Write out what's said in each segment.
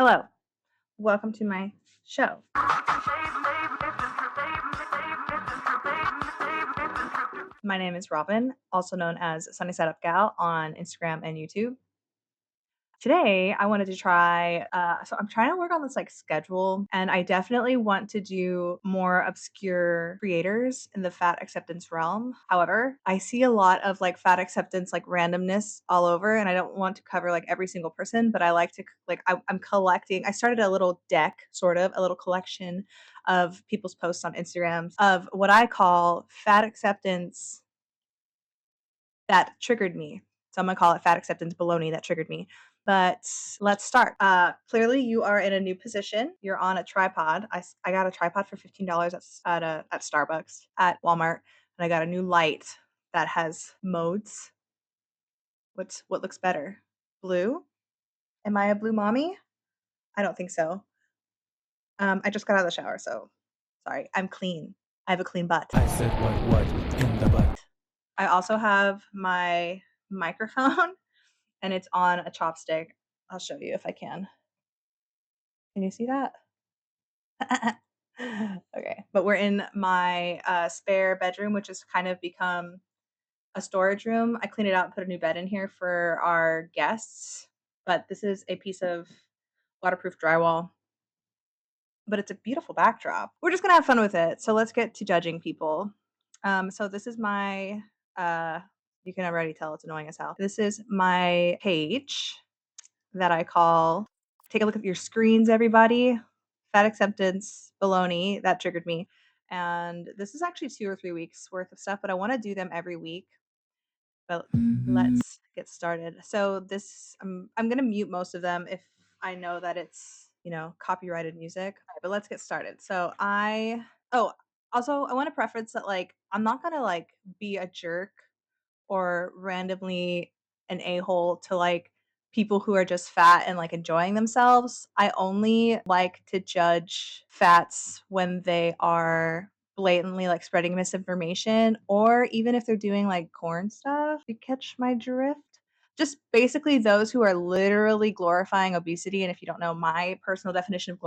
Hello, welcome to my show. My name is Robin, also known as Sunny Side Up Gal on Instagram and YouTube. Today, I wanted to try. So I'm trying to work on this schedule, and I definitely want to do more obscure creators in the fat acceptance realm. However, I see a lot of fat acceptance randomness all over, and I don't want to cover every single person. But I like to I'm collecting. I started a little deck, sort of a little collection of people's posts on Instagram of what I call fat acceptance that triggered me. So I'm gonna call it fat acceptance baloney that triggered me. But let's start. Clearly, you are in a new position. You're on a tripod. I got a tripod for $15 at Starbucks at Walmart, and I got a new light that has modes. What looks better? Blue? Am I a blue mommy? I don't think so. I just got out of the shower, so sorry. I'm clean. I have a clean butt. I said what in the butt. I also have my microphone and it's on a chopstick. I'll show you if I can. Can you see that? Okay, but we're in my spare bedroom, which has kind of become a storage room. I cleaned it out and put a new bed in here for our guests, but this is a piece of waterproof drywall. But it's a beautiful backdrop. We're just gonna have fun with it. So let's get to judging people. So this is my you can already tell it's annoying as hell. This is my page that I call take a look at your screens, everybody. Fat acceptance, baloney, that triggered me. And this is actually 2 or 3 weeks worth of stuff, but I want to do them every week. But let's get started. So this I'm gonna mute most of them if I know that it's copyrighted music. All right, but let's get started. So also I want to preference that I'm not gonna be a jerk or randomly an a-hole to people who are just fat and enjoying themselves. I only like to judge fats when they are blatantly spreading misinformation, or even if they're doing corn stuff. You catch my drift? Just basically those who are literally glorifying obesity. And if you don't know, my personal definition of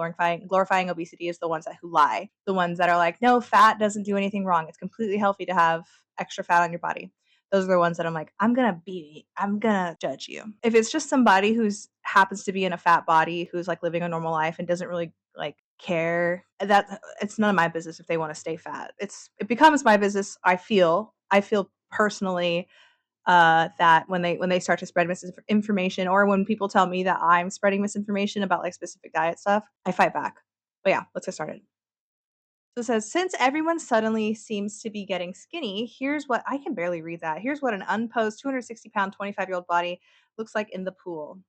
glorifying obesity is the ones who lie. The ones that are like, no, fat doesn't do anything wrong. It's completely healthy to have extra fat on your body. Those are the ones that I'm like, I'm gonna judge you. If it's just somebody who's happens to be in a fat body who's living a normal life and doesn't really care, that it's none of my business if they want to stay fat. It becomes my business. I feel personally that when they start to spread misinformation, or when people tell me that I'm spreading misinformation about specific diet stuff, I fight back. But yeah, let's get started. So it says, since everyone suddenly seems to be getting skinny, here's what I can barely read that. Here's what an unposed 260-pound, 25-year-old body looks like in the pool.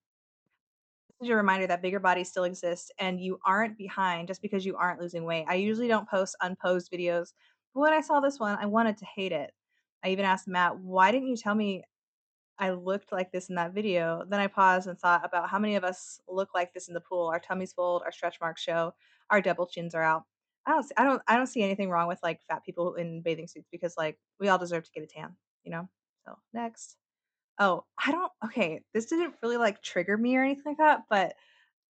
This is your reminder that bigger bodies still exist and you aren't behind just because you aren't losing weight. I usually don't post unposed videos, but when I saw this one, I wanted to hate it. I even asked Matt, why didn't you tell me I looked like this in that video? Then I paused and thought about how many of us look like this in the pool. Our tummies fold, our stretch marks show, our double chins are out. I don't see anything wrong with fat people in bathing suits because we all deserve to get a tan, you know? So next. Oh, I don't okay, this didn't really trigger me or anything like that, but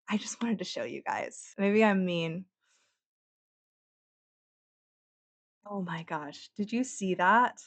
I just wanted to show you guys. Maybe I'm mean. Oh my gosh. Did you see that?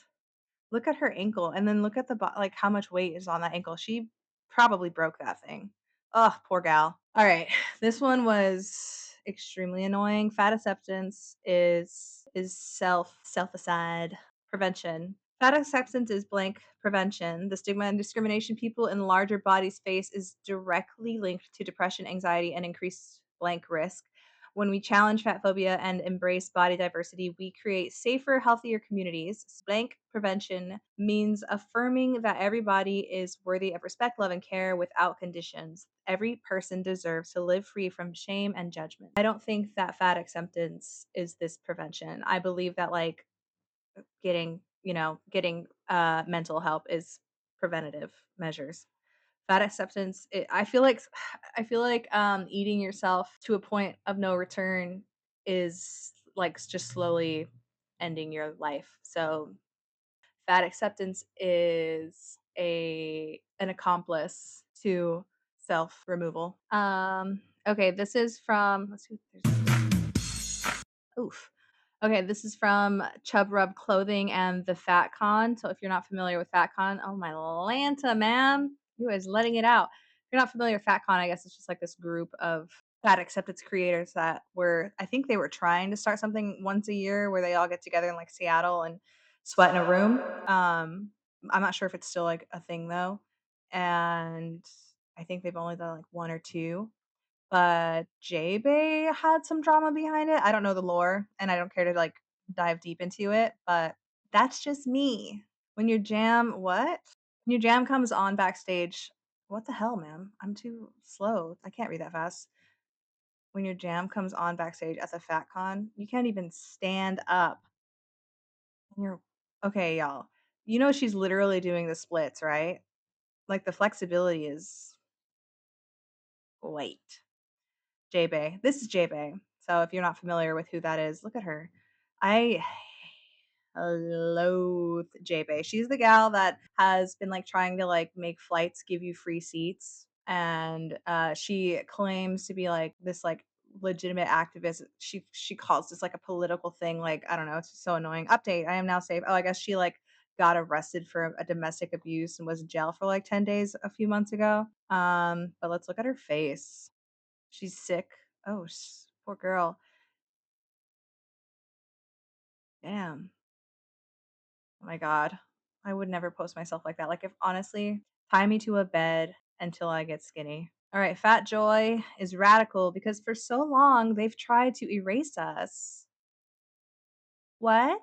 Look at her ankle, and then look at how much weight is on that ankle. She probably broke that thing. Ugh, poor gal. All right, this one was extremely annoying. Fat acceptance is self-aside prevention. Fat acceptance is blank prevention. The stigma and discrimination people in larger bodies face is directly linked to depression, anxiety, and increased blank risk. When we challenge fat phobia and embrace body diversity, we create safer, healthier communities. Blank prevention means affirming that everybody is worthy of respect, love, and care without conditions. Every person deserves to live free from shame and judgment. I don't think that fat acceptance is this prevention. I believe that getting mental help is preventative measures. Fat acceptance, I feel like eating yourself to a point of no return is just slowly ending your life. So fat acceptance is an accomplice to self removal. Okay, this is from let's see. Oof. Okay, this is from Chub Rub Clothing and the FatCon. So if you're not familiar with FatCon, oh my Lanta, man, you is letting it out. If you're not familiar with FatCon, I guess it's just like this group of fat acceptance creators that were, I think they were trying to start something once a year where they all get together in like Seattle and sweat in a room. I'm not sure if it's still like a thing though. And I think they've only done like one or two, but J-Bay had some drama behind it. I don't know the lore, and I don't care to, like, dive deep into it, but that's just me. When your jam what? When your jam comes on backstage what the hell, man? I'm too slow. I can't read that fast. When your jam comes on backstage at the FatCon, you can't even stand up. And you're okay, y'all. You know she's literally doing the splits, right? Like, the flexibility is wait. J-Bay. This is J-Bay. So if you're not familiar with who that is, look at her. I loathe J-Bay. She's the gal that has been like trying to like make flights give you free seats. And she claims to be like this like legitimate activist. She calls this like a political thing. Like, I don't know, it's so annoying. Update, I am now safe. Oh, I guess she like got arrested for a domestic abuse and was in jail for like 10 days a few months ago. But let's look at her face. She's sick. Oh, poor girl. Damn. Oh my god. I would never post myself like that. Like, if honestly, tie me to a bed until I get skinny. All right, Fat Joy is radical because for so long they've tried to erase us. What?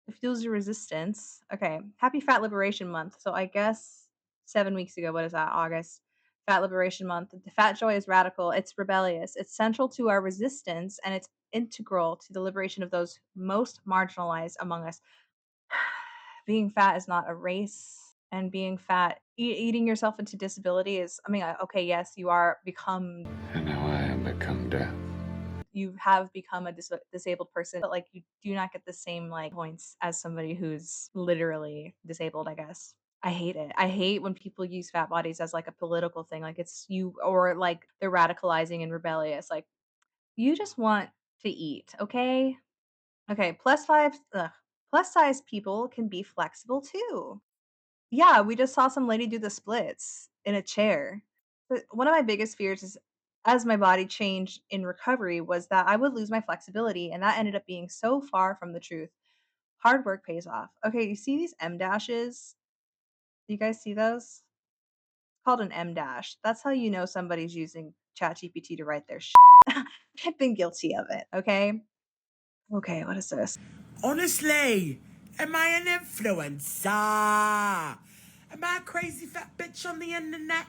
It fuels your resistance. Okay. Happy Fat Liberation Month. So I guess 7 weeks ago, what is that? August. Fat Liberation Month. The Fat Joy is radical. It's rebellious. It's central to our resistance and it's integral to the liberation of those most marginalized among us. Being fat is not a race. And being fat, eating yourself into disability is, I mean, okay, yes, you are become And now I am become death. you have become a disabled person, but like you do not get the same like points as somebody who's literally disabled, I guess. I hate it. I hate when people use fat bodies as like a political thing. Like it's you or like they're radicalizing and rebellious. Like you just want to eat, okay? Okay, plus size people can be flexible too. Yeah, we just saw some lady do the splits in a chair. But one of my biggest fears is as my body changed in recovery was that I would lose my flexibility, and that ended up being so far from the truth. Hard work pays off. Okay, you see these M dashes? Do you guys see those? It's called an M dash. That's how you know somebody's using ChatGPT to write their shit. I've been guilty of it, okay? Okay, what is this? Honestly, am I an influencer? Am I a crazy fat bitch on the internet?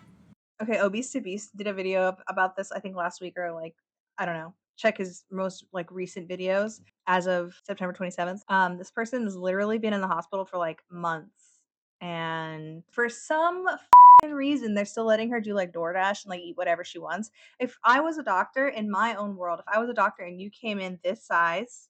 Okay, Obese to Beast did a video about this, I think last week or like, I don't know. Check his most like recent videos as of September 27th. This person has literally been in the hospital for like months. And for some fucking reason, they're still letting her do like DoorDash and like eat whatever she wants. If I was a doctor in my own world, if I was a doctor and you came in this size,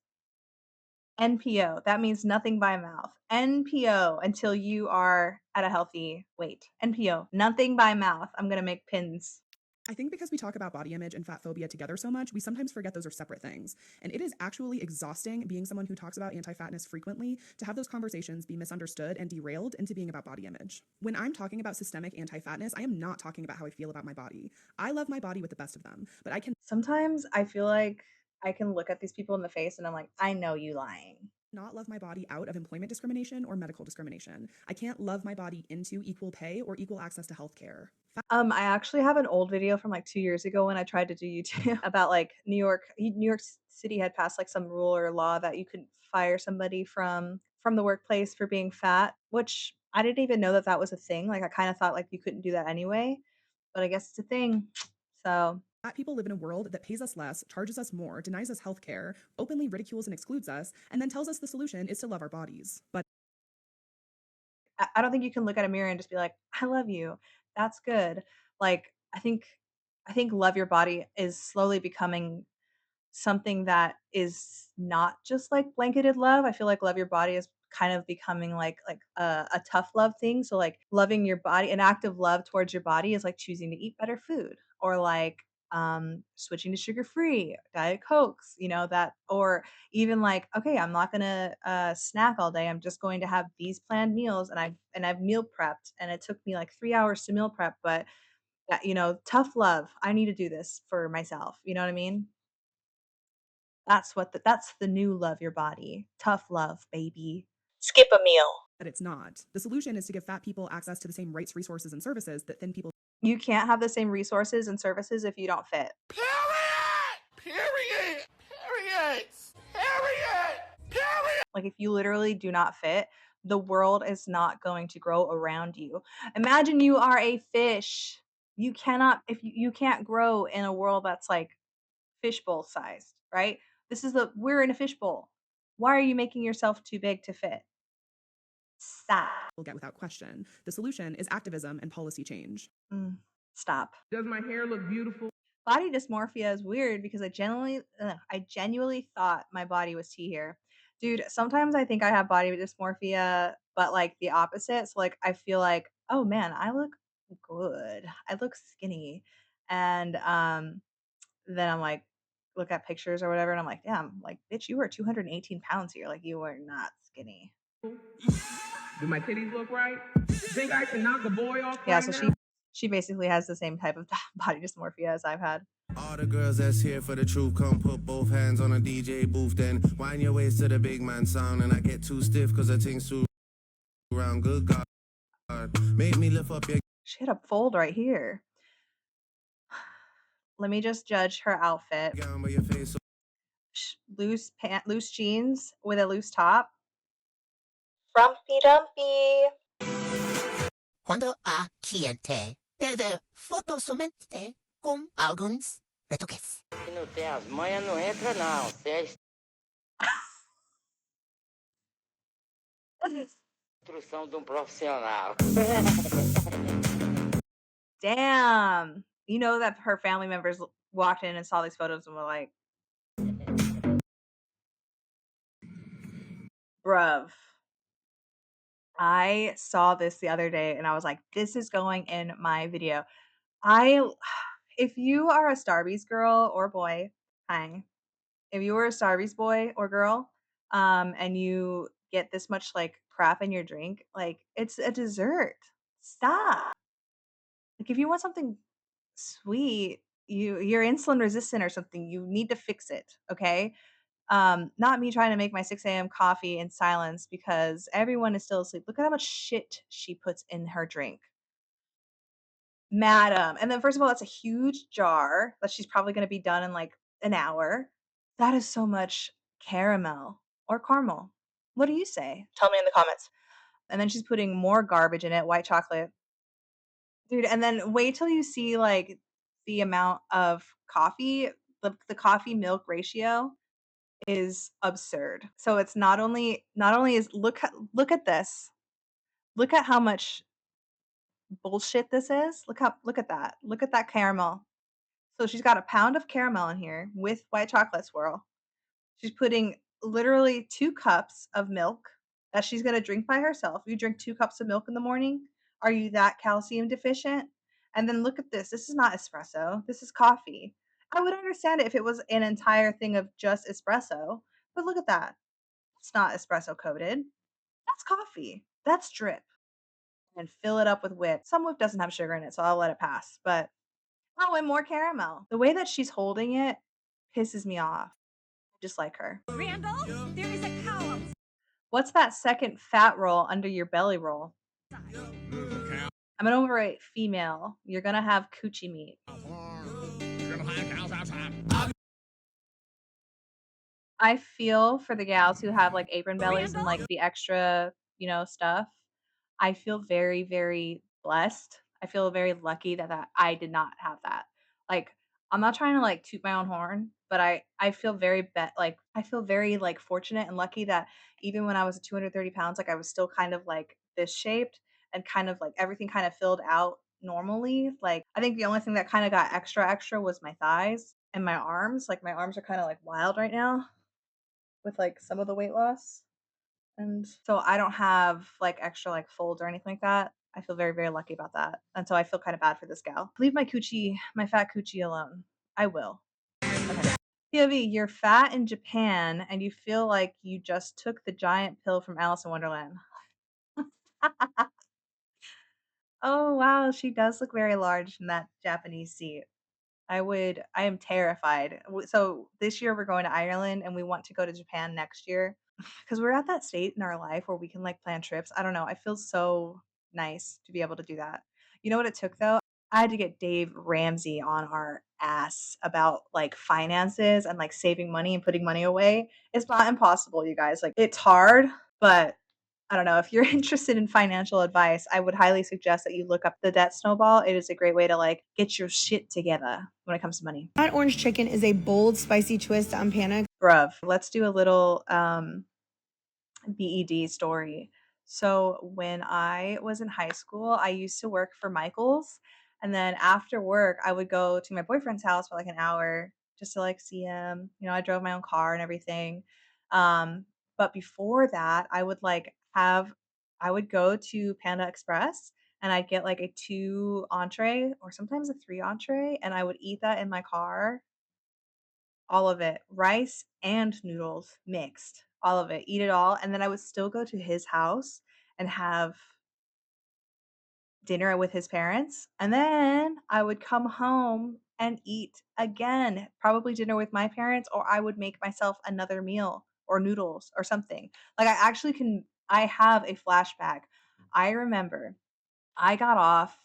NPO, that means nothing by mouth. NPO until you are at a healthy weight. NPO, nothing by mouth. I'm gonna make pins. I think because we talk about body image and fat phobia together so much, we sometimes forget those are separate things. And it is actually exhausting being someone who talks about anti-fatness frequently to have those conversations be misunderstood and derailed into being about body image. When I'm talking about systemic anti-fatness, I am not talking about how I feel about my body. I love my body with the best of them, but I can Sometimes I feel like I can look at these people in the face and I'm like, I know you lying. not love my body out of employment discrimination or medical discrimination. I can't love my body into equal pay or equal access to healthcare. I actually have an old video from like 2 years ago when I tried to do YouTube about like New York City had passed like some rule or law that you could fire somebody from the workplace for being fat, which I didn't even know that that was a thing. Like I kind of thought like you couldn't do that anyway, but I guess it's a thing. So Fat people live in a world that pays us less, charges us more, denies us healthcare, openly ridicules and excludes us, and then tells us the solution is to love our bodies. But I don't think you can look at a mirror and just be like, "I love you. That's good." Like, I think love your body is slowly becoming something that is not just like blanketed love. I feel like love your body is kind of becoming like a tough love thing. So like loving your body, an act of love towards your body is like choosing to eat better food or like switching to sugar free, Diet Cokes, that, or even like, okay, I'm not gonna snack all day. I'm just going to have these planned meals, and I've meal prepped, and it took me like 3 hours to meal prep, but tough love. I need to do this for myself. You know what I mean? That's the new love your body. Tough love, baby. Skip a meal. That it's not. The solution is to give fat people access to the same rights, resources, and services that thin people You can't have the same resources and services if you don't fit. Period! Period! Period! Period! Period! Like, if you literally do not fit, the world is not going to grow around you. Imagine you are a fish. You cannot, if you can't grow in a world that's like fishbowl sized, right? We're in a fishbowl. Why are you making yourself too big to fit? Stop. will get without question. The solution is activism and policy change. Stop. Does my hair look beautiful? Body dysmorphia is weird because I genuinely thought my body was T here. Dude, sometimes I think I have body dysmorphia, but like the opposite. So like I feel like, oh man, I look good. I look skinny. And then I'm like, look at pictures or whatever, and I'm like, damn, like, bitch, you were 218 pounds here. Like, you were not skinny. Do my titties look right? Think I can knock a boy off Yeah, right so now? she basically has the same type of body dysmorphia as I've had. All the girls that's here for the truth, come put both hands on a DJ booth, then wind your waist to the big man sound, and I get too stiff cause I think too around. Good God, make me lift up your. She had a fold right here. Let me just judge her outfit. Gown by your face. Loose jeans with a loose top. Frumpy dumpy. Quando a cliente pede foto somente com alguns retoques. Se não tem as manhas, não entra, não. Você é instrução de profissional. Damn. You know that her family members walked in and saw these photos and were like, bruv. I saw this the other day and I was like, this is going in my video. If you are a Starbucks girl or boy, hi. If you were a Starbucks boy or girl, and you get this much like crap in your drink, like it's a dessert. Stop. Like if you want something sweet, you're insulin resistant or something, you need to fix it. Okay. Not me trying to make my 6 a.m. coffee in silence because everyone is still asleep. Look at how much shit she puts in her drink. Madam. And then first of all, that's a huge jar that she's probably gonna be done in like an hour. That is so much caramel or caramel. What do you say? Tell me in the comments. And then she's putting more garbage in it, white chocolate. Dude, and then wait till you see like the amount of coffee, the coffee milk ratio is absurd. So it's not only is look at this. Look at how much bullshit this is. Look at that. Look at that caramel. So she's got a pound of caramel in here with white chocolate swirl. She's putting literally 2 cups of milk that she's gonna drink by herself. You drink 2 cups of milk in the morning? Are you that calcium deficient? And then look at this. This is not espresso. This is coffee. I would understand it if it was an entire thing of just espresso, but look at that. It's not espresso coated. That's coffee. That's drip. And fill it up with whip. Some whip doesn't have sugar in it, so I'll let it pass. But oh, and more caramel. The way that she's holding it pisses me off. Just like her. Randall, there is a cow. What's that second fat roll under your belly roll? I'm an overweight female. You're gonna have coochie meat. I feel for the gals who have like apron bellies and like the extra, stuff. I feel very, very blessed. I feel very lucky that I did not have that. Like, I'm not trying to like toot my own horn, but I feel I feel very like fortunate and lucky that even when I was 230 pounds, like I was still kind of like this shaped and kind of like everything kind of filled out normally. Like I think the only thing that kind of got extra was my thighs and my arms. Like my arms are kind of like wild right now with like some of the weight loss. And so I don't have like extra like folds or anything like that. I feel very, very lucky about that. And so I feel kind of bad for this gal. Leave my fat coochie alone. I will. Okay. POV, you're fat in Japan and you feel like you just took the giant pill from Alice in Wonderland. Oh, wow, she does look very large in that Japanese seat. I am terrified. So this year we're going to Ireland and we want to go to Japan next year because we're at that state in our life where we can like plan trips. I don't know. I feel so nice to be able to do that. You know what it took though? I had to get Dave Ramsey on our ass about like finances and like saving money and putting money away. It's not impossible, you guys. Like it's hard, but I don't know. If you're interested in financial advice, I would highly suggest that you look up the debt snowball. It is a great way to like get your shit together when it comes to money. Hot orange chicken is a bold, spicy twist on panna. Bruv, let's do a little BED story. So when I was in high school, I used to work for Michael's. And then after work, I would go to my boyfriend's house for like an hour just to like see him. You know, I drove my own car and everything. But before that, I would go to Panda Express and I'd get like a 2 entree or sometimes a 3 entree. And I would eat that in my car, all of it, rice and noodles mixed, all of it, eat it all, and then I would still go to his house and have dinner with his parents, and then I would come home and eat again, probably dinner with my parents, or I would make myself another meal or noodles or something. Like I have a flashback. I remember I got off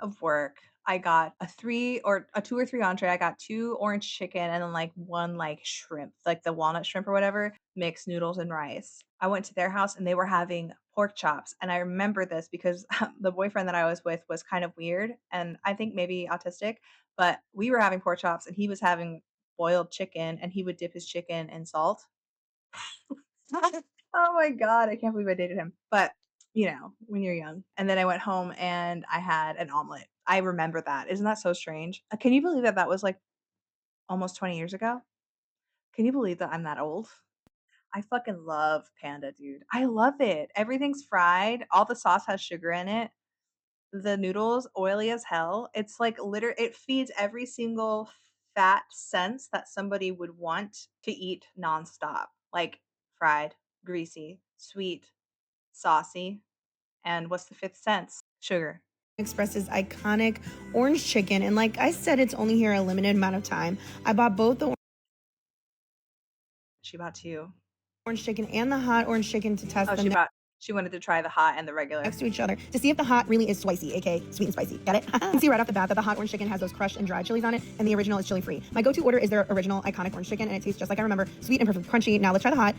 of work. I got a 2 or 3 entree. I got 2 orange chicken and then like 1 like shrimp, like the walnut shrimp or whatever, mixed noodles and rice. I went to their house and they were having pork chops. And I remember this because the boyfriend that I was with was kind of weird and I think maybe autistic, but we were having pork chops and he was having boiled chicken and he would dip his chicken in salt. Oh my god, I can't believe I dated him. But, you know, when you're young. And then I went home and I had an omelet. I remember that. Isn't that so strange? Can you believe that that was like almost 20 years ago? Can you believe that I'm that old? I fucking love Panda, dude. I love it. Everything's fried. All the sauce has sugar in it. The noodles oily as hell. It's like it feeds every single fat sense that somebody would want to eat nonstop. Like fried, greasy, sweet, saucy, and what's the fifth sense? Sugar. Express's iconic orange chicken, and like I said, it's only here a limited amount of time. I bought both the She bought 2. orange chicken and the hot orange chicken to test them She wanted to try the hot and the regular. next to each other to see if the hot really is spicy, aka sweet and spicy. Got it? You can see right off the bat that the hot orange chicken has those crushed and dried chilies on it, and the original is chili free. My go-to order is their original iconic orange chicken, and it tastes just like I remember, sweet and perfect crunchy. Now let's try the hot.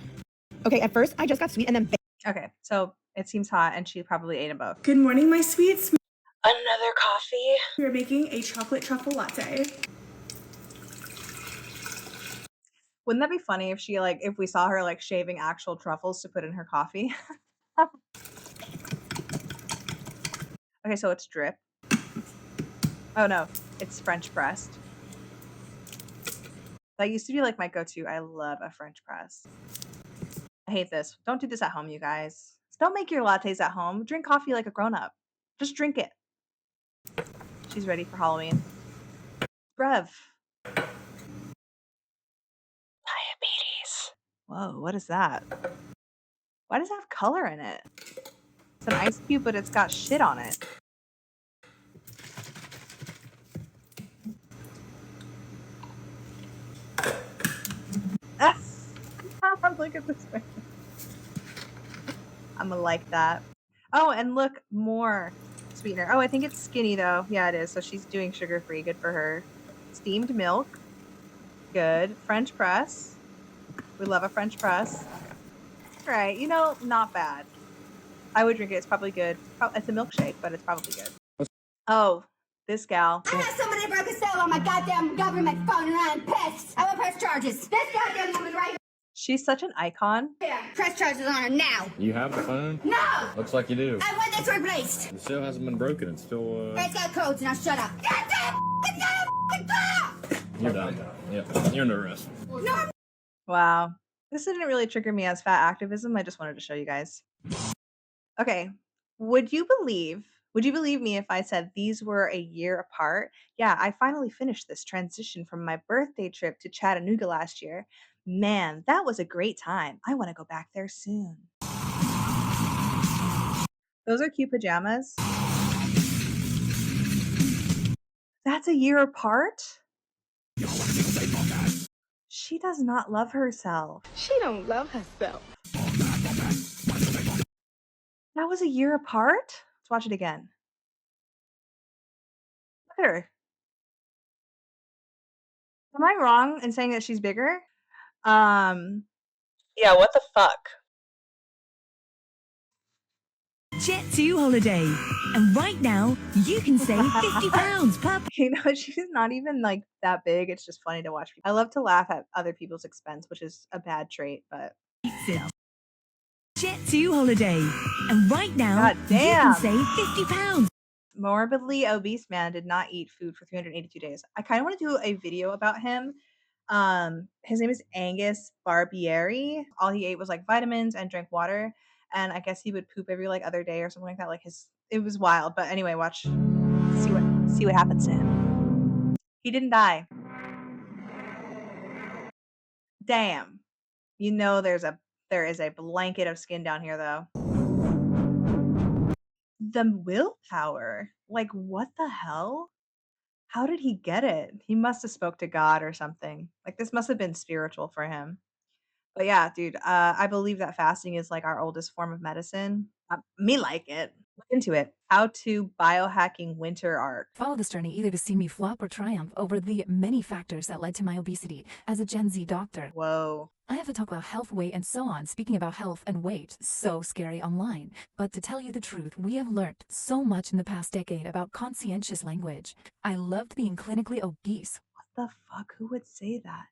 Okay, at first I just got sweet and then Okay, so it seems hot, and she probably ate them both. Good morning, my sweets. Another coffee. We're making a chocolate truffle latte. Wouldn't that be funny if we saw her like shaving actual truffles to put in her coffee? Okay, so it's drip. Oh no, it's French pressed. That used to be like my go-to. I love a French press. I hate this. Don't do this at home, you guys. Don't make your lattes at home. Drink coffee like a grown-up. Just drink it. She's ready for Halloween. Brev. Diabetes. Whoa, what is that? Why does it have color in it? It's an ice cube, but it's got shit on it. Look at this thing. I'm gonna like that. Oh, and look, more sweetener. Oh, I think it's skinny though. Yeah, it is. So she's doing sugar-free. Good for her. Steamed milk. Good. French press. We love a French press. All right, you know, not bad. I would drink it. It's probably good. It's a milkshake, but it's probably good. Oh, this gal. I know somebody broke a cell on my goddamn government phone and I'm pissed. I will press charges. This goddamn woman right She's such an icon. here. Press charges on her now. You have the phone? No! Looks like you do. I want this replaced. It still hasn't been broken. It's still, It's got codes now. Shut up. You're done. Yeah, you're under arrest. No. Wow. This didn't really trigger me as fat activism. I just wanted to show you guys. Okay. Would you believe Would you believe me if I said these were a year apart? Yeah, I finally finished this transition from my birthday trip to Chattanooga last year. Man, that was a great time. I want to go back there soon. Those are cute pajamas. That's a year apart? She does not love herself. She don't love herself. That was a year apart? Let's watch it again. Look at her. Am I wrong in saying that she's bigger? Yeah, what the fuck? Jet2 holiday. And right now, you can save £50 per You know, she's not even like that big. It's just funny to watch. I love to laugh at other people's expense, which is a bad trait, but pizza. Jet2 holiday. And right now, God you can damn. save £50. Morbidly obese man did not eat food for 382 days. I kind of want to do a video about him. His name is Angus Barbieri. All he ate was like vitamins and drank water, and I guess he would poop every like other day or something like that. Like it was wild. But anyway, watch, see what happens to him. He didn't die. Damn. You know there is a blanket of skin down here though. The willpower. Like what the hell? How did he get it? He must have spoke to God or something. Like this must have been spiritual for him. But yeah, dude, I believe that fasting is like our oldest form of medicine. Me like it. Look into it. How to biohacking winter art. Follow this journey either to see me flop or triumph over the many factors that led to my obesity as a Gen Z doctor. Whoa. I have to talk about health, weight, and so on. Speaking about health and weight, so scary online. But to tell you the truth, we have learned so much in the past decade about conscientious language. I loved being clinically obese. What the fuck? Who would say that?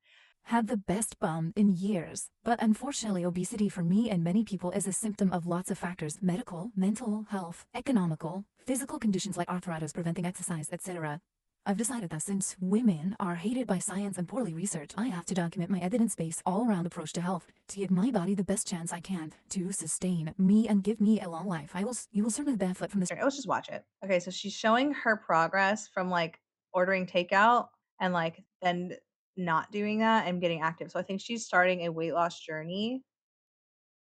Had the best bum in years. But unfortunately, obesity for me and many people is a symptom of lots of factors: medical, mental health, economical, physical conditions like arthritis preventing exercise, etc. I've decided that since women are hated by science and poorly researched, I have to document my evidence-based all-around approach to health to give my body the best chance I can to sustain me and give me a long life. You will certainly benefit from this. Let's just watch it. Okay, so she's showing her progress from like ordering takeout and like then not doing that and getting active. So I think she's starting a weight loss journey.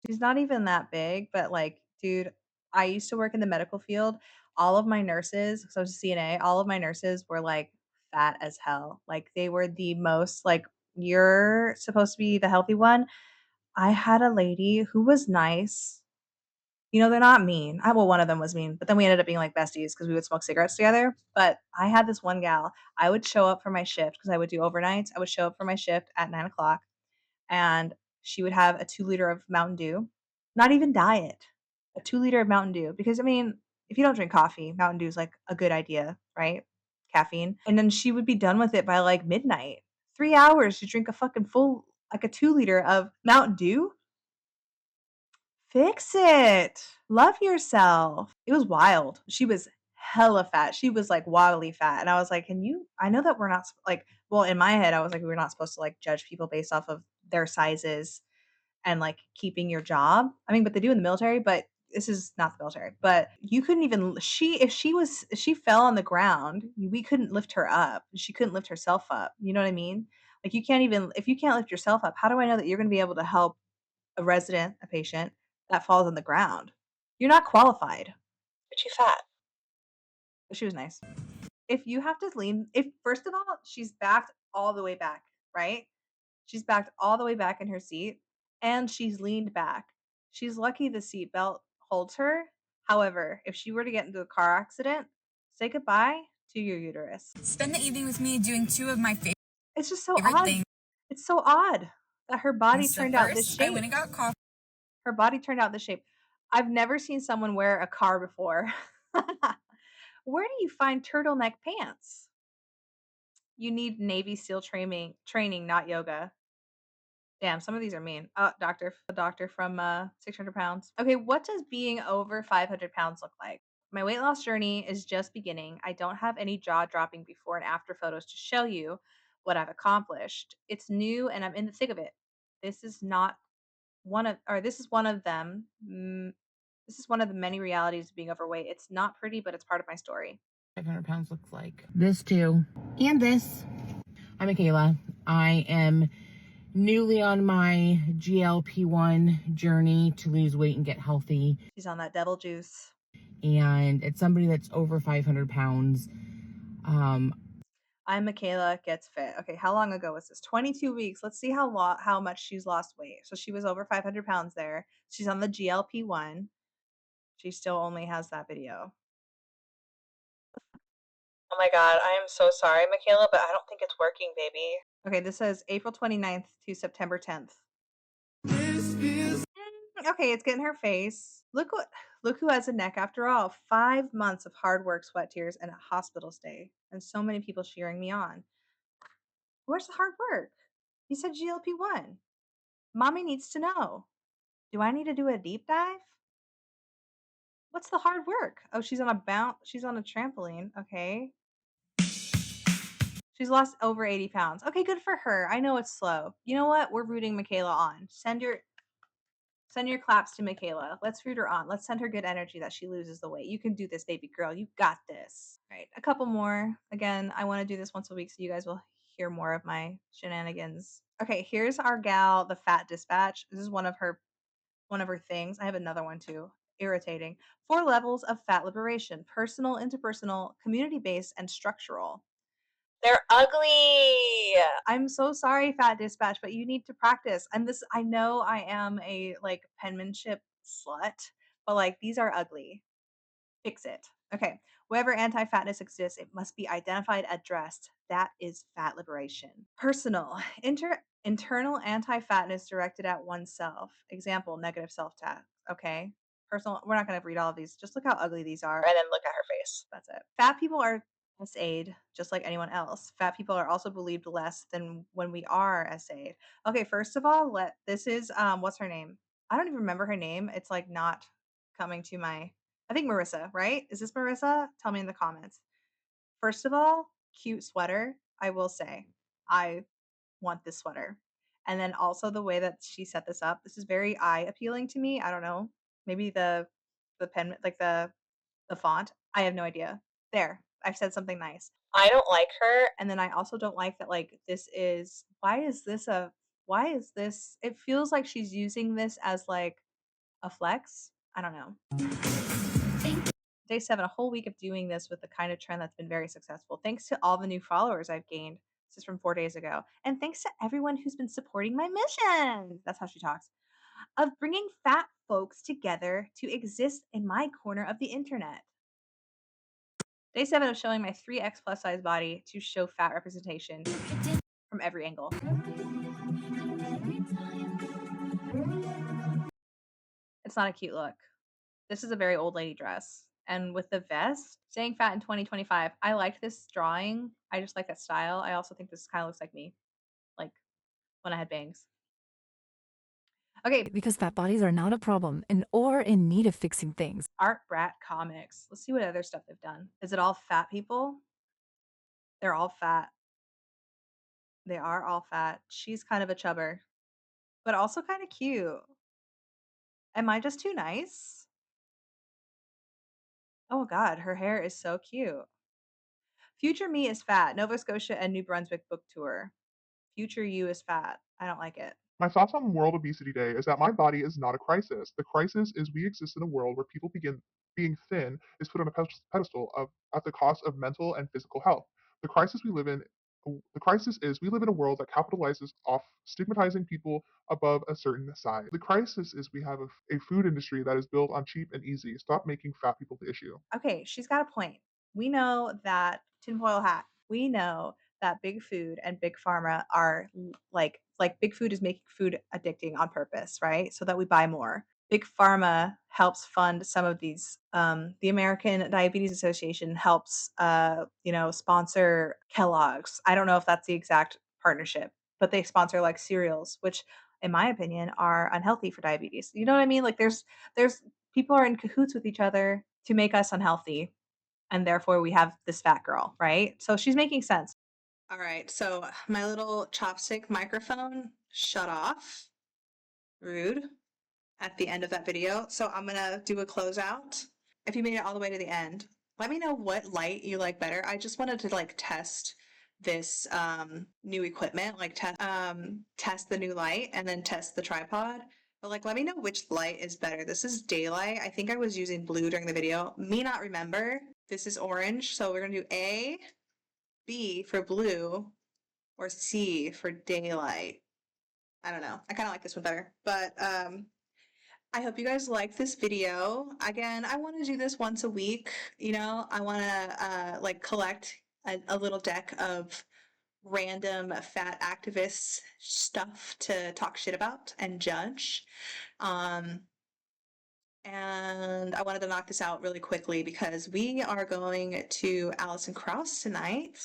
She's not even that big, but like, dude, I used to work in the medical field. All of my nurses, so I was a CNA, all of my nurses were like fat as hell. Like they were the most like, you're supposed to be the healthy one. I had a lady who was nice. You know, they're not mean. Well, one of them was mean, but then we ended up being like besties because we would smoke cigarettes together. But I had this one gal. I would show up for my shift because I would do overnights. I would show up for my shift at 9 o'clock, and she would have a 2 liter of Mountain Dew, not even diet, a 2 liter of Mountain Dew. Because I mean, if you don't drink coffee, Mountain Dew is like a good idea, right? Caffeine. And then she would be done with it by like midnight. 3 hours to drink a fucking full, like a 2 liter of Mountain Dew. Fix it. Love yourself. It was wild. She was hella fat. She was like wobbly fat. And I was like, I know that we're not like, well, in my head, I was like, we're not supposed to like judge people based off of their sizes and like keeping your job. I mean, but they do in the military, but this is not the military. But you couldn't even, if she fell on the ground, we couldn't lift her up. She couldn't lift herself up. You know what I mean? Like you can't even, if you can't lift yourself up, how do I know that you're going to be able to help a patient that falls on the ground? You're not qualified. But she's fat. But she was nice. If you have to lean, if first of all, she's backed all the way back, right? She's backed all the way back in her seat and she's leaned back. She's lucky the seat belt holds her. However, if she were to get into a car accident, say goodbye to your uterus. Spend the evening with me doing two of my favorite It's just so odd. things. It's so odd that her body So turned out this first, shape. I went and got coffee. Her body turned out this shape. I've never seen someone wear a car before. Where do you find turtleneck pants? You need Navy SEAL training, not yoga. Damn, some of these are mean. Oh, a doctor from 600 pounds. Okay, what does being over 500 pounds look like? My weight loss journey is just beginning. I don't have any jaw-dropping before and after photos to show you what I've accomplished. It's new and I'm in the thick of it. This is not one of, or this is one of them. This is one of the many realities of being overweight. It's not pretty, but it's part of my story. 500 pounds looks like. This too. And this. I'm Michaela. I am newly on my GLP-1 journey to lose weight and get healthy. She's on that devil juice. And it's somebody that's over 500 pounds. I'm Michaela Gets Fit. Okay, how long ago was this? 22 weeks. Let's see how much she's lost weight. So she was over 500 pounds there. She's on the GLP-1. She still only has that video. Oh my god, I am so sorry, Michaela, but I don't think it's working, baby. Okay, this says April 29th to September 10th. Okay, it's getting her face. Look who has a neck after all. 5 months of hard work, sweat, tears, and a hospital stay. And so many people cheering me on. Where's the hard work? You said GLP-1. Mommy needs to know. Do I need to do a deep dive? What's the hard work? Oh, she's on a trampoline. Okay. She's lost over 80 pounds. Okay, good for her. I know it's slow. You know what? We're rooting Michaela on. Send your claps to Michaela. Let's root her on. Let's send her good energy that she loses the weight. You can do this, baby girl. You got this. All right, a couple more. Again, I want to do this once a week so you guys will hear more of my shenanigans. Okay, here's our gal, the Fat Dispatch. This is one of her things. I have another one too. Irritating. 4 levels of fat liberation: personal, interpersonal, community-based, and structural. They're ugly. I'm so sorry, Fat Dispatch, but you need to practice. And I know I am a penmanship slut, but these are ugly. Fix it. Okay. Wherever anti-fatness exists, it must be identified, addressed. That is fat liberation. Personal. Internal anti-fatness directed at oneself. Example, negative self-talk. Okay. Personal. We're not going to read all of these. Just look how ugly these are and then look at her face. That's it. Fat people are SA'd just like anyone else. Fat people are also believed less than when we are SA'd. Okay, first of all, this is what's her name? I don't even remember her name. It's not coming to my I think Marissa, right? Is this Marissa? Tell me in the comments. First of all, cute sweater. I will say, I want this sweater. And then also the way that she set this up. This is very eye appealing to me. I don't know. Maybe the pen, the font. I have no idea. There, I've said something nice. I don't like her, and then I also don't like that. This is why is this? It feels like she's using this as a flex. I don't know. Day 7, a whole week of doing this with the kind of trend that's been very successful. Thanks to all the new followers I've gained. This is from 4 days ago. And thanks to everyone who's been supporting my mission. That's how she talks. Of bringing fat folks together to exist in my corner of the internet. Day 7 of showing my 3x plus size body to show fat representation from every angle. It's not a cute look. This is a very old lady dress. And with the vest, staying fat in 2025. I liked this drawing. I just like that style. I also think this kind of looks like me, when I had bangs. Okay. Because fat bodies are not a problem or in need of fixing things. Art Brat Comics. Let's see what other stuff they've done. Is it all fat people? They're all fat. They are all fat. She's kind of a chubber, but also kind of cute. Am I just too nice? Oh god, her hair is so cute. Future me is fat. Nova Scotia and New Brunswick book tour. Future you is fat. I don't like it. My thoughts on World Obesity Day is that my body is not a crisis. The crisis is we exist in a world where people begin being thin is put on a pedestal at the cost of mental and physical health. The crisis is we live in a world that capitalizes off stigmatizing people above a certain size. The crisis is we have a food industry that is built on cheap and easy. Stop making fat people the issue. Okay, she's got a point. We know that tinfoil hat. We know that big food and big pharma are like big food is making food addicting on purpose, right? So that we buy more. Big pharma helps fund some of these. The American Diabetes Association helps, sponsor Kellogg's. I don't know if that's the exact partnership, but they sponsor cereals, which, in my opinion, are unhealthy for diabetes. You know what I mean? There's people are in cahoots with each other to make us unhealthy, and therefore we have this fat girl, right? So she's making sense. All right, so my little chopstick microphone shut off. Rude. at the end of that video. So I'm gonna do a closeout. If you made it all the way to the end, let me know what light you like better. I just wanted to like test this new equipment, like test the new light and then test the tripod. But like, let me know which light is better. This is daylight. I think I was using blue during the video. Me not remember. This is orange. So we're gonna do A, B for blue, or C for daylight. I don't know. I kind of like this one better. But I hope you guys like this video. Again, I want to do this once a week. You know, I want to like collect a little deck of random fat activist stuff to talk shit about and judge. And I wanted to knock this out really quickly because we are going to Alison Krauss tonight.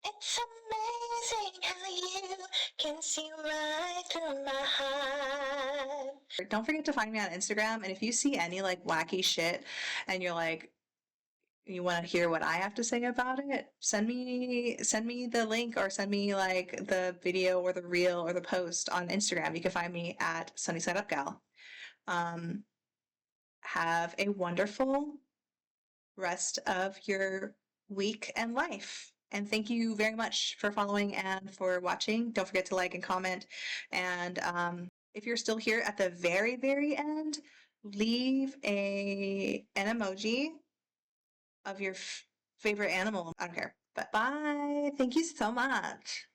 It's amazing how you can see right through my heart. Don't forget to find me on Instagram, and if you see any like wacky shit and you're like, you want to hear what I have to say about it, send me the link or send me like the video or the reel or the post on Instagram. You can find me at Sunnyside Up Gal. Have a wonderful rest of your week and life. And thank you very much for following and for watching. Don't forget to like and comment. And if you're still here at the very, very end, leave an emoji of your favorite animal. I don't care. But bye. Thank you so much.